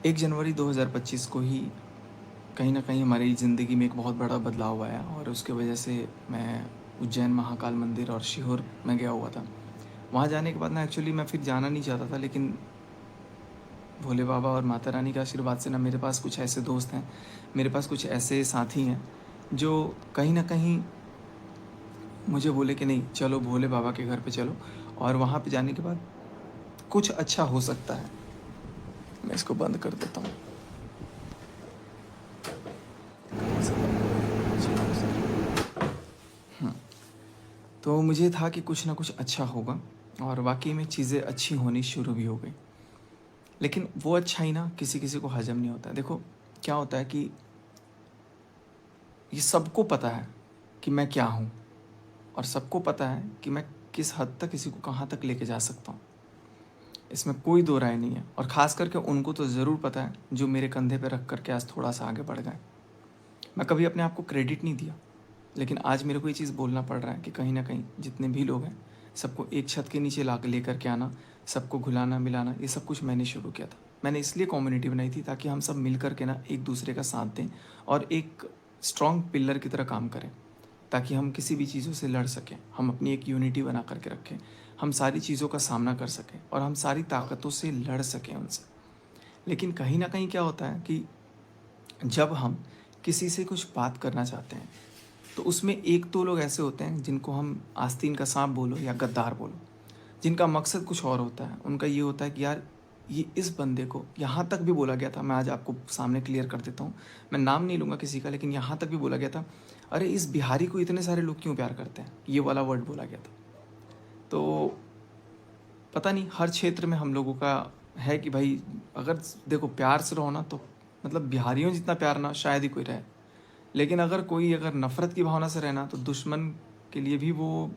1 जनवरी 2025 को ही कहीं न कहीं हमारी ज़िंदगी में एक बहुत बड़ा बदलाव आया और उसके वजह से मैं उज्जैन महाकाल मंदिर और सीहोर में गया हुआ था। वहाँ जाने के बाद ना एक्चुअली मैं फिर जाना नहीं चाहता था, लेकिन भोले बाबा और माता रानी के आशीर्वाद से ना मेरे पास कुछ ऐसे दोस्त हैं, मेरे पास कुछ ऐसे साथी हैं, जो कहीं न कहीं मुझे बोले कि नहीं चलो भोले बाबा के घर पे चलो और वहाँ पे जाने के बाद कुछ अच्छा हो सकता है। मैं इसको बंद कर देता हूँ। कहीं से बंद हो गया। जी हाँ सर। हुँ। तो मुझे था कि कुछ ना कुछ अच्छा होगा और वाक़ई में चीज़ें अच्छी होनी शुरू भी हो गई। लेकिन वो अच्छाई ना किसी-किसी को हज़म नहीं होता है। देखो, क्या होता है कि ये सबको पता है कि मैं क्या हूँ और सबको पता है कि मैं किस हद तक किसी को कहाँ तक लेके जा सकता हूँ। इसमें कोई दो राय नहीं है और ख़ास करके उनको तो ज़रूर पता है जो मेरे कंधे पे रख कर के आज थोड़ा-सा आगे बढ़ गए। मैं कभी अपने आप को क्रेडिट नहीं दिया, लेकिन आज मेरे को ये चीज़ बोलना पड़ रहा है कि कहीं न कहीं जितने भी लोग हैं, सबको एक छत के नीचे ला के लेकर के आना, सबको घुलाना-मिलाना, ये सब कुछ मैंने शुरू किया था। मैंने इसलिए कम्युनिटी बनाई थी ताकि हम सब मिल कर के ना एक-दूसरे का साथ दें और एक स्ट्रॉन्ग पिलर की तरह काम करें, ताकि हम किसी भी चीज़ों से लड़ सकें, हम अपनी एक यूनिटी बना कर के रखें, हम सारी चीज़ों का सामना कर सकें और हम सारी ताकतों से लड़ सकें उनसे। लेकिन कहीं न कहीं क्या होता है कि जब हम किसी से कुछ बात करना चाहते हैं, तो उसमें एक दो लोग ऐसे होते हैं जिनको हम आस्तीन का सांप बोलो या गद्दार बोलो, जिनका मकसद कुछ और होता है। उनका ये होता है कि यार ये इस बंदे को यहाँ तक भी बोला गया था, मैं आज आपको सामने क्लियर कर देता हूँ। मैं नाम नहीं लूँगा किसी का, लेकिन यहाँ तक भी बोला गया था, अरे इस बिहारी को इतने सारे लोग क्यों प्यार करते हैं? ये वाला वर्ड बोला गया था। तो पता नहीं हर क्षेत्र में हम लोगों का है कि भाई अगर देखो प्यार से रहो ना तो मतलब बिहारियों जितना प्यार ना शायद ही कोई रहे। लेकिन अगर कोई अगर नफ़रत की भावना से रहना तो दुश्मन के लिए भी वो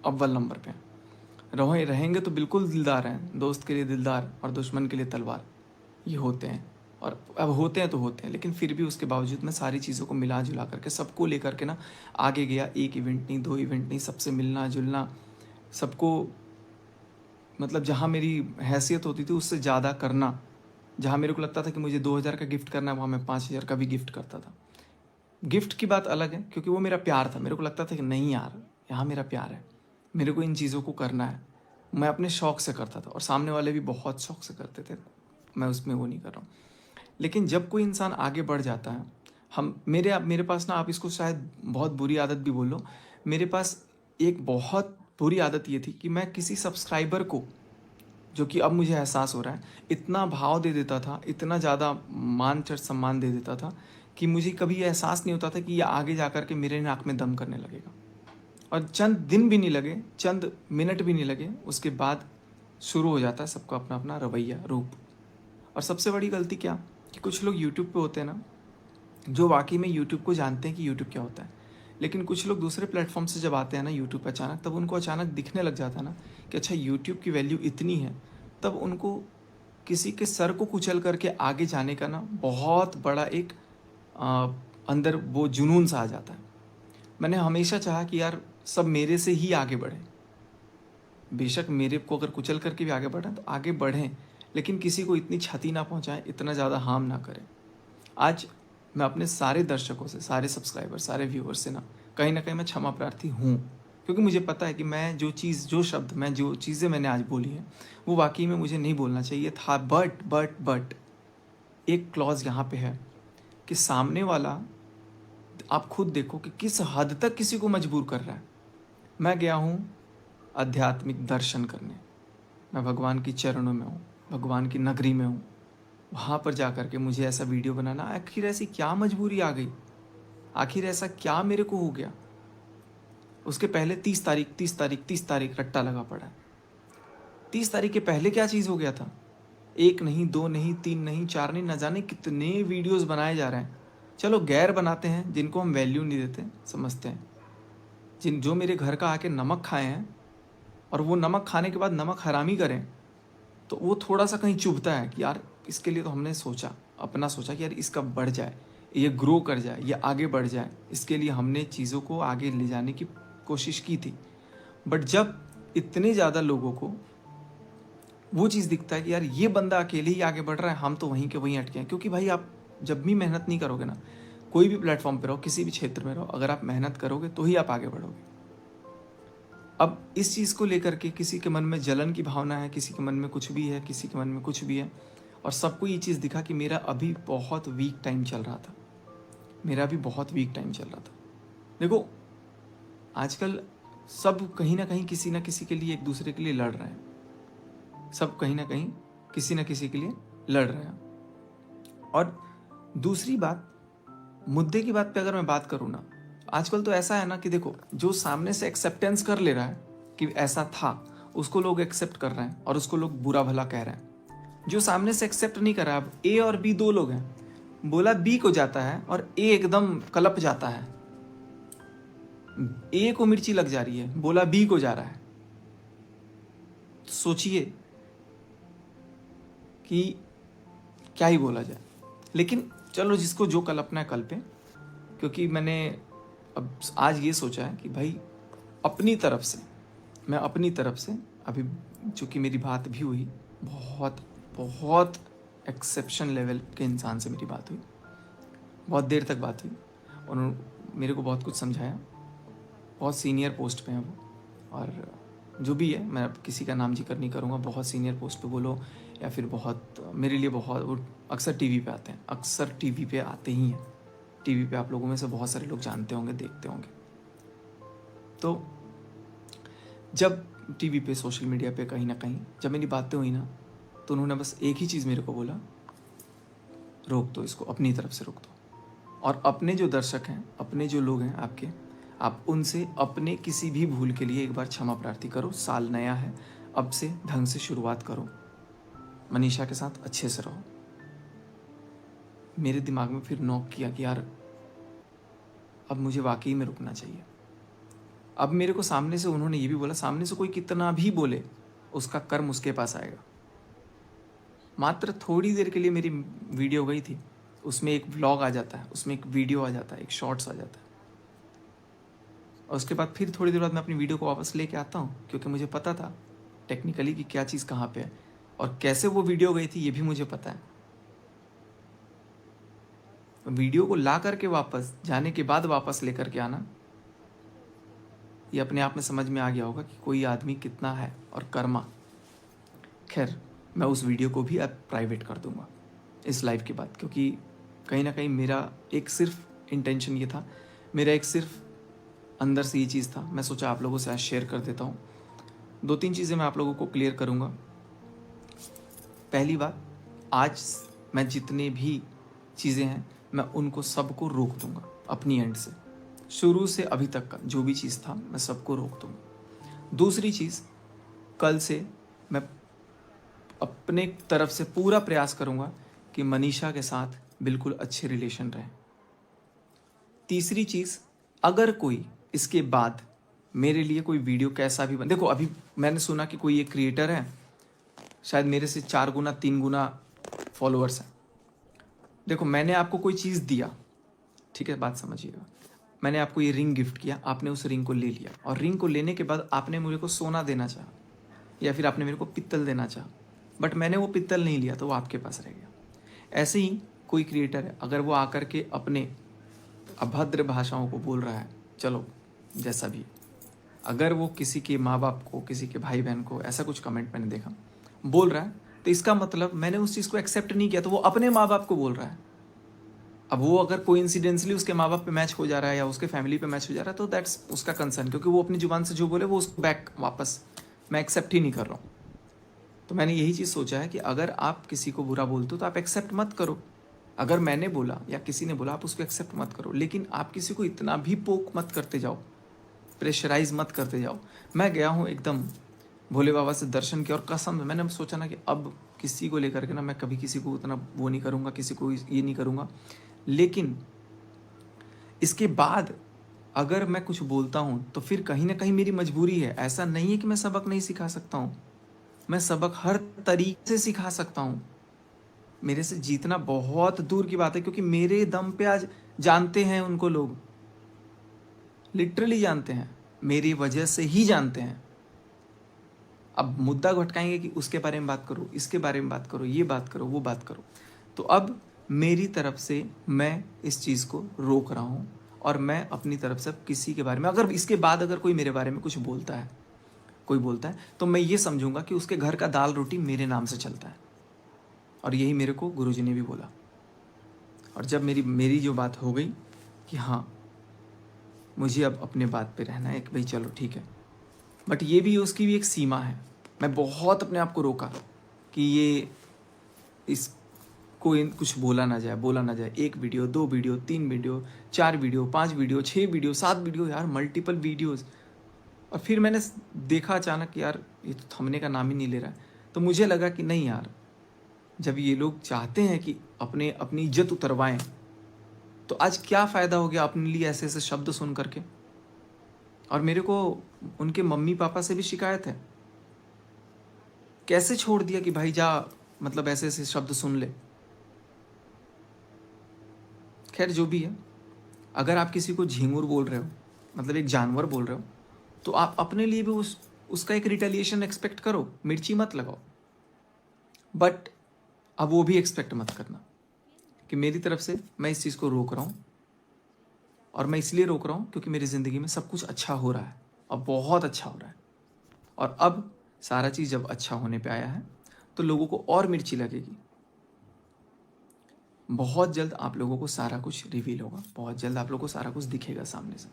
अव्वल नंबर पे हैं। रहेंगे तो बिल्कुल दिलदार हैं, दोस्त के लिए दिलदार और दुश्मन के लिए तलवार, ये होते हैं। और अब होते हैं तो होते हैं, लेकिन फिर भी उसके बावजूद मैं सारी चीज़ों को मिला-जुला करके सबको लेकर के ना आगे गया। 1 इवेंट नहीं, 2 इवेंट नहीं, सबसे मिलना-जुलना, सबको मतलब जहाँ मेरी हैसियत होती थी उससे ज़्यादा करना। जहाँ मेरे को लगता था कि मुझे 2000 का गिफ्ट करना है, वहाँ मैं 5000 का भी गिफ्ट करता था। गिफ्ट की बात अलग है क्योंकि वो मेरा प्यार था। मेरे को लगता था कि नहीं यार, यहाँ मेरा प्यार है। मेरे को इन चीज़ों को करना है। मैं अपने शौक से करता था और सामने वाले भी बहुत शौक से करते थे। मैं उसमें वो नहीं कर रहा हूँ। लेकिन जब कोई इंसान आगे बढ़ जाता है, हम मेरे पास ना आप इसको शायद बहुत बुरी आदत भी बोल लो। मेरे पास एक बहुत बुरी आदत ये थी कि मैं किसी सब्सक्राइबर को, जो कि अब मुझे एहसास हो रहा है, इतना भाव दे देता था, इतना ज़्यादा मान चढ़ सम्मान दे देता था कि मुझे कभी ये एहसास नहीं होता था कि ये आगे जा कर के मेरे नाक में दम करने लगेगा। और चंद दिन भी नहीं लगे, चंद मिनट भी नहीं लगे, उसके बाद शुरू हो जाता है सबका अपना-अपना रवैया, रूप। और सबसे बड़ी गलती क्या, कि कुछ लोग यूट्यूब पे होते हैं ना, जो वाक़ई में यूट्यूब को जानते हैं कि यूट्यूब क्या होता है। लेकिन कुछ लोग दूसरे प्लेटफ़ॉर्म से जब आते हैं ना यूट्यूब पे अचानक, तब उनको अचानक दिखने लग जाता है ना कि अच्छा यूट्यूब की वैल्यू इतनी है, तब उनको किसी के सर को कुचल करके आगे जाने का ना बहुत बड़ा एक अ, अंदर वो जुनून सा आ जाता है। मैंने हमेशा चाहा कि यार सब मेरे से ही आगे बढ़ें। बेशक मेरे को अगर कुचल करके भी आगे बढ़ें तो आगे बढ़ें, लेकिन किसी को इतनी क्षति ना पहुँचाएँ, इतना ज़्यादा हार्म ना करें। आज मैं अपने सारे दर्शकों से, सारे सब्सक्राइबर, सारे व्यूअर्स से ना कहीं न कहीं मैं क्षमा प्रार्थी हूँ। क्योंकि मुझे पता है कि मैं जो चीज़, जो शब्द, मैं जो चीज़ें मैंने आज बोली हैं, वो वाक़ई में मुझे नहीं बोलना चाहिए था। बट एक क्लॉज़ यहाँ पे है कि सामने वाला, आप खुद देखो कि किस हद तक किसी को मजबूर कर रहा है। मैं गया हूँ आध्यात्मिक दर्शन करने, मैं भगवान के चरणों में हूँ, भगवान की नगरी में हूँ। वहाँ पर जा कर के मुझे ऐसा वीडियो बनाना, आखिर ऐसी क्या मजबूरी आ गई? आखिर ऐसा क्या मेरे को हो गया? उसके पहले 30 तारीख, 30 तारीख, 30 तारीख रट्टा लगा पड़ा है। 30 तारीख के पहले क्या चीज़ हो गया था? 1 नहीं, 2 नहीं, 3 नहीं, 4 नहीं, ना जाने कितने वीडियोज़ बनाए जा रहे हैं। चलो गैर बनाते हैं, जिनको हम वैल्यू नहीं देते, समझते हैं। जो मेरे घर का आके नमक खाए हैं और वो नमक खाने के बाद नमक हरामी करें, तो वो थोड़ा-सा कहीं चुभता है कि यार इसके लिए तो हमने सोचा, अपना सोचा कि यार इसका बढ़ जाए, ये ग्रो कर जाए, ये आगे बढ़ जाए। इसके लिए हमने चीज़ों को आगे ले जाने की कोशिश की थी। बट जब इतने ज़्यादा लोगों को वो चीज़ दिखता है कि यार ये बंदा अकेले ही आगे बढ़ रहा है, हम तो वहीं के वहीं अटके हैं। क्योंकि भाई आप जब भी मेहनत नहीं करोगे ना, कोई भी प्लेटफॉर्म पे रहो, किसी भी क्षेत्र में रहो, अगर आप मेहनत करोगे तो ही आप आगे बढ़ोगे। अब इस चीज़ को लेकर के किसी के मन में जलन की भावना है, किसी के मन में कुछ भी है, किसी के मन में कुछ भी है, और सबको ये चीज़ दिखा कि मेरा अभी बहुत वीक टाइम चल रहा था, मेरा भी बहुत वीक टाइम चल रहा था। देखो आजकल सब कहीं ना कहीं किसी ना किसी के लिए एक दूसरे के लिए लड़ रहे हैं, सब कहीं ना कहीं किसी ना किसी के लिए लड़ रहे हैं। और दूसरी बात, मुद्दे की बात पे अगर मैं बात करूँ ना, आजकल तो ऐसा है ना कि देखो जो सामने से एक्सेप्टेंस कर ले रहा है कि ऐसा था, उसको लोग एक्सेप्ट कर रहे हैं और उसको लोग बुरा भला कह रहे हैं। जो सामने से एक्सेप्ट नहीं कर रहा, अब ए और बी दो लोग हैं, बोला बी को जाता है और ए एकदम कलप जाता है, ए को मिर्ची लग जा रही है, बोला बी को जा रहा है। तो सोचिए कि क्या ही बोला जाए। लेकिन चलो जिसको जो कल्पना है कल्पे, क्योंकि मैंने अब आज ये सोचा है कि भाई अपनी तरफ से, मैं अपनी तरफ से अभी, चूँकि मेरी बात भी हुई, बहुत बहुत एक्सेप्शन लेवल के इंसान से मेरी बात हुई, बहुत देर तक बात हुई, उन्होंने मेरे को बहुत कुछ समझाया, बहुत सीनियर पोस्ट पे हैं वो, और जो भी है मैं किसी का नाम जिक्र नहीं करूँगा, बहुत सीनियर पोस्ट पे बोलो या फिर बहुत मेरे लिए बहुत, वो अक्सर टीवी पे आते हैं, अक्सर टीवी पे आते ही हैं। टीवी पे आप लोगों में से बहुत सारे लोग जानते होंगे, देखते होंगे। तो जब टीवी पे, सोशल मीडिया पे, कहीं ना कहीं जब मेरी बातें हुई ना, तो उन्होंने बस एक ही चीज़ मेरे को बोला, रोक दो इसको, अपनी तरफ से रोक दो। और अपने जो दर्शक हैं, अपने जो लोग हैं आपके, आप उनसे अपने किसी भी भूल के लिए एक बार क्षमा प्रार्थी करो। साल नया है, अब से ढंग से शुरुआत करो, मनीषा के साथ अच्छे से रहो। मेरे दिमाग में फिर नॉक किया कि यार अब मुझे वाकई में रुकना चाहिए। अब मेरे को सामने से उन्होंने ये भी बोला, सामने से कोई कितना भी बोले उसका कर्म उसके पास आएगा। मात्र थोड़ी देर के लिए मेरी वीडियो गई थी, उसमें एक व्लॉग आ जाता है, उसमें एक वीडियो आ जाता है, एक शॉर्ट्स आ जाता है, और उसके बाद फिर थोड़ी देर बाद मैं अपनी वीडियो को वापस लेके आता हूँ, क्योंकि मुझे पता था टेक्निकली कि क्या चीज़ कहाँ पे है और कैसे वो वीडियो गई थी, ये भी मुझे पता है। वीडियो को ला करके वापस जाने के बाद वापस लेकर के आना, ये अपने आप में समझ में आ गया होगा कि कोई आदमी कितना है और कर्मा। खैर, मैं उस वीडियो को भी अब प्राइवेट कर दूंगा इस लाइव के बाद, क्योंकि कहीं ना कहीं मेरा एक सिर्फ इंटेंशन ये था, मेरा एक सिर्फ अंदर से ये चीज़ था, मैं सोचा आप लोगों से आज शेयर कर देता हूँ। 2-3 चीज़ें मैं आप लोगों को क्लियर करूँगा। पहली बात, आज मैं जितने भी चीज़ें हैं मैं उनको सबको रोक दूंगा अपनी एंड से, शुरू से अभी तक का जो भी चीज़ था मैं सबको रोक दूंगा। दूसरी चीज़, कल से मैं अपने तरफ से पूरा प्रयास करूंगा कि मनीषा के साथ बिल्कुल अच्छे रिलेशन रहे। तीसरी चीज़, अगर कोई इसके बाद मेरे लिए कोई वीडियो कैसा भी देखो अभी मैंने सुना कि कोई एक क्रिएटर है, शायद मेरे से 4 गुना 3 गुना फॉलोअर्स हैं। देखो मैंने आपको कोई चीज़ दिया, ठीक है, बात समझिएगा, मैंने आपको ये रिंग गिफ्ट किया, आपने उस रिंग को ले लिया, और रिंग को लेने के बाद आपने मुझे को सोना देना चाहा या फिर आपने मेरे को पित्तल देना चाहा, बट मैंने वो पित्तल नहीं लिया तो वो आपके पास रह गया। ऐसे ही कोई क्रिएटर है, अगर वो आकर के अपने अभद्र भाषाओं को बोल रहा है, चलो जैसा भी, अगर वो किसी के माँ बाप को, किसी के भाई बहन को ऐसा कुछ कमेंट मैंने देखा बोल रहा है, तो इसका मतलब मैंने उस चीज़ को एक्सेप्ट नहीं किया, तो वो अपने माँ बाप को बोल रहा है। अब वो अगर कोइंसिडेंसली उसके माँ बाप पे मैच हो जा रहा है या उसके फैमिली पे मैच हो जा रहा है, तो दैट्स उसका कंसर्न, क्योंकि वो अपनी जुबान से जो बोले वो उसको बैक वापस मैं एक्सेप्ट ही नहीं कर रहा हूँ। तो मैंने यही चीज़ सोचा है कि अगर आप किसी को बुरा बोलते हो तो आप एक्सेप्ट मत करो। अगर मैंने बोला या किसी ने बोला, आप उसको एक्सेप्ट मत करो, लेकिन आप किसी को इतना भी पोक मत करते जाओ, प्रेशराइज मत करते जाओ। मैं गया हूँ एकदम भोले बाबा से दर्शन किया, और कसम मैंने सोचा ना कि अब किसी को लेकर के ना मैं कभी किसी को उतना वो नहीं करूँगा, किसी को ये नहीं करूँगा। लेकिन इसके बाद अगर मैं कुछ बोलता हूँ तो फिर कहीं ना कहीं मेरी मजबूरी है। ऐसा नहीं है कि मैं सबक नहीं सिखा सकता हूँ, मैं सबक हर तरीके से सिखा सकता हूँ। मेरे से जीतना बहुत दूर की बात है, क्योंकि मेरे दम पे आज जानते हैं उनको लोग, लिटरली जानते हैं, मेरी वजह से ही जानते हैं। अब मुद्दा भटकाएंगे कि उसके बारे में बात करो, इसके बारे में बात करो, ये बात करो, वो बात करो। तो अब मेरी तरफ से मैं इस चीज़ को रोक रहा हूँ और मैं अपनी तरफ से किसी के बारे में, अगर इसके बाद अगर कोई मेरे बारे में कुछ बोलता है, कोई बोलता है, तो मैं ये समझूंगा कि उसके घर का दाल रोटी मेरे नाम से चलता है। और यही मेरे को गुरुजी ने भी बोला। और जब मेरी जो बात हो गई कि हाँ मुझे अब अपने बात पे रहना है कि भाई चलो ठीक है, बट ये भी उसकी भी एक सीमा है। मैं बहुत अपने आप को रोका कि ये इस कोई कुछ बोला ना जाए, बोला ना जाए। 1 video, 2 video, 3 video, 4 video, 5 video, 6 video, 7 video, यार मल्टीपल वीडियोज़। और फिर मैंने देखा अचानक यार ये तो थमने का नाम ही नहीं ले रहा है। तो मुझे लगा कि नहीं यार, जब ये लोग चाहते हैं कि अपनी इज्जत उतरवाएं, तो आज क्या फ़ायदा हो गया अपने लिए ऐसे ऐसे शब्द सुन करके। और मेरे को उनके मम्मी पापा से भी शिकायत है, कैसे छोड़ दिया कि भाई जा, मतलब ऐसे ऐसे शब्द सुन ले। खैर जो भी है, अगर आप किसी को झिंगुर बोल रहे हो, मतलब एक जानवर बोल रहे हो, तो आप अपने लिए भी उसका एक रिटेलिएशन एक्सपेक्ट करो, मिर्ची मत लगाओ। बट अब वो भी एक्सपेक्ट मत करना कि मेरी तरफ से मैं इस चीज़ को रोक रहा हूँ। और मैं इसलिए रोक रहा हूँ क्योंकि मेरी ज़िंदगी में सब कुछ अच्छा हो रहा है, अब बहुत अच्छा हो रहा है। और अब सारा चीज़ जब अच्छा होने पे आया है तो लोगों को और मिर्ची लगेगी। बहुत जल्द आप लोगों को सारा कुछ रिवील होगा, बहुत जल्द आप लोगों को सारा कुछ दिखेगा सामने से।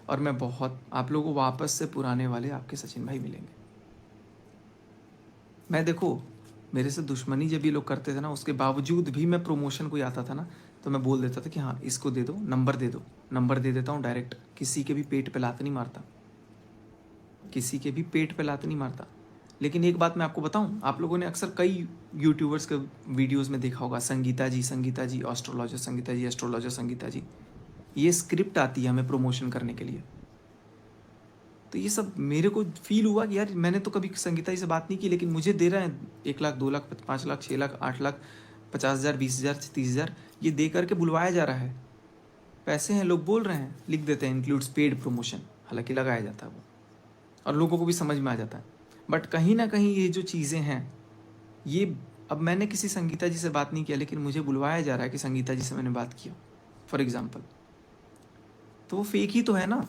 और मैं बहुत आप लोगों को वापस से पुराने वाले आपके सचिन भाई मिलेंगे। मैं देखो, मेरे से दुश्मनी जब ये लोग करते थे ना, उसके बावजूद भी मैं प्रमोशन कोई आता था ना तो मैं बोल देता था कि हाँ इसको दे दो, नंबर दे दो, नंबर दे देता हूँ डायरेक्ट। किसी के भी पेट पे लात नहीं मारता, किसी के भी पेट पे लात नहीं मारता। लेकिन एक बात मैं आपको बताऊं, आप लोगों ने अक्सर कई यूट्यूबर्स के वीडियोस में देखा होगा, संगीता जी एस्ट्रोलॉजर, संगीता जी एस्ट्रोलॉजर, संगीता जी, ये स्क्रिप्ट आती है हमें प्रमोशन करने के लिए। तो ये सब मेरे को फील हुआ कि यार मैंने तो कभी संगीता जी से बात नहीं की, लेकिन मुझे दे रहे हैं 1 लाख, 2 लाख, 5 लाख, 6 लाख, 8 लाख, 50,000, 20,000, 30,000, ये दे करके बुलवाया जा रहा है। पैसे हैं, लोग बोल रहे हैं, लिख देते हैं इंक्लूड्स पेड प्रमोशन, हालांकि लगाया जाता है वो, और लोगों को भी समझ में आ जाता है। बट कहीं ना कहीं ये जो चीज़ें हैं, ये अब मैंने किसी संगीता जी से बात नहीं किया, लेकिन मुझे बुलवाया जा रहा है कि संगीता जी से मैंने बात किया फॉर एग्जाम्पल, तो वो फेक ही तो है ना।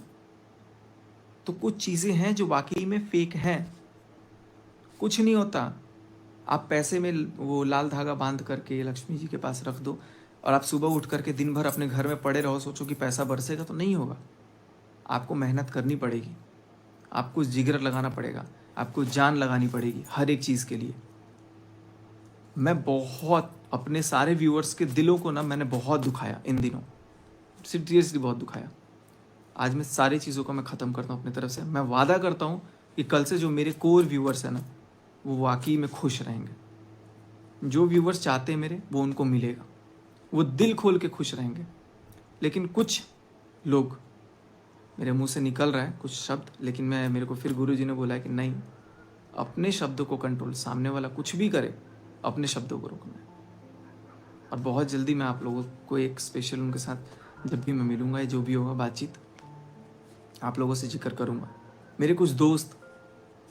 तो कुछ चीज़ें हैं जो वाकई में फेक हैं। कुछ नहीं होता, आप पैसे में वो लाल धागा बांध करके लक्ष्मी जी के पास रख दो और आप सुबह उठ करके दिन भर अपने घर में पड़े रहो, सोचो कि पैसा बरसेगा, तो नहीं होगा। आपको मेहनत करनी पड़ेगी, आपको जिगर लगाना पड़ेगा, आपको जान लगानी पड़ेगी हर एक चीज़ के लिए। मैं बहुत अपने सारे व्यूअर्स के दिलों को ना मैंने बहुत दुखाया इन दिनों, सीरियसली बहुत दुखाया। आज मैं सारी चीज़ों को मैं ख़त्म करता हूँ अपनी तरफ से। मैं वादा करता हूँ कि कल से जो मेरे कोर व्यूअर्स हैं ना, वो वाकई में खुश रहेंगे। जो व्यूअर्स चाहते हैं मेरे, वो उनको मिलेगा, वो दिल खोल के खुश रहेंगे। लेकिन कुछ लोग, मेरे मुंह से निकल रहा है कुछ शब्द, लेकिन मेरे को फिर गुरुजी ने बोला है कि नहीं, अपने शब्दों को कंट्रोल, सामने वाला कुछ भी करे अपने शब्दों को रोकना है। और बहुत जल्दी मैं आप लोगों को एक स्पेशल उनके साथ जब भी मैं मिलूँगा या जो भी होगा बातचीत, आप लोगों से जिक्र करूँगा। मेरे कुछ दोस्त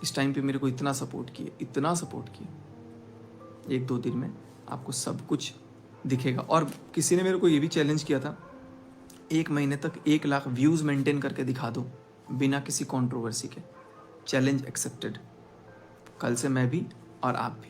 इस टाइम पे मेरे को इतना सपोर्ट किए, इतना सपोर्ट किए, 1-2 दिन में आपको सब कुछ दिखेगा। और किसी ने मेरे को ये भी चैलेंज किया था, 1 महीने तक 1 लाख व्यूज़ मेंटेन करके दिखा दो बिना किसी कंट्रोवर्सी के। Challenge accepted. कल से मैं भी और आप भी।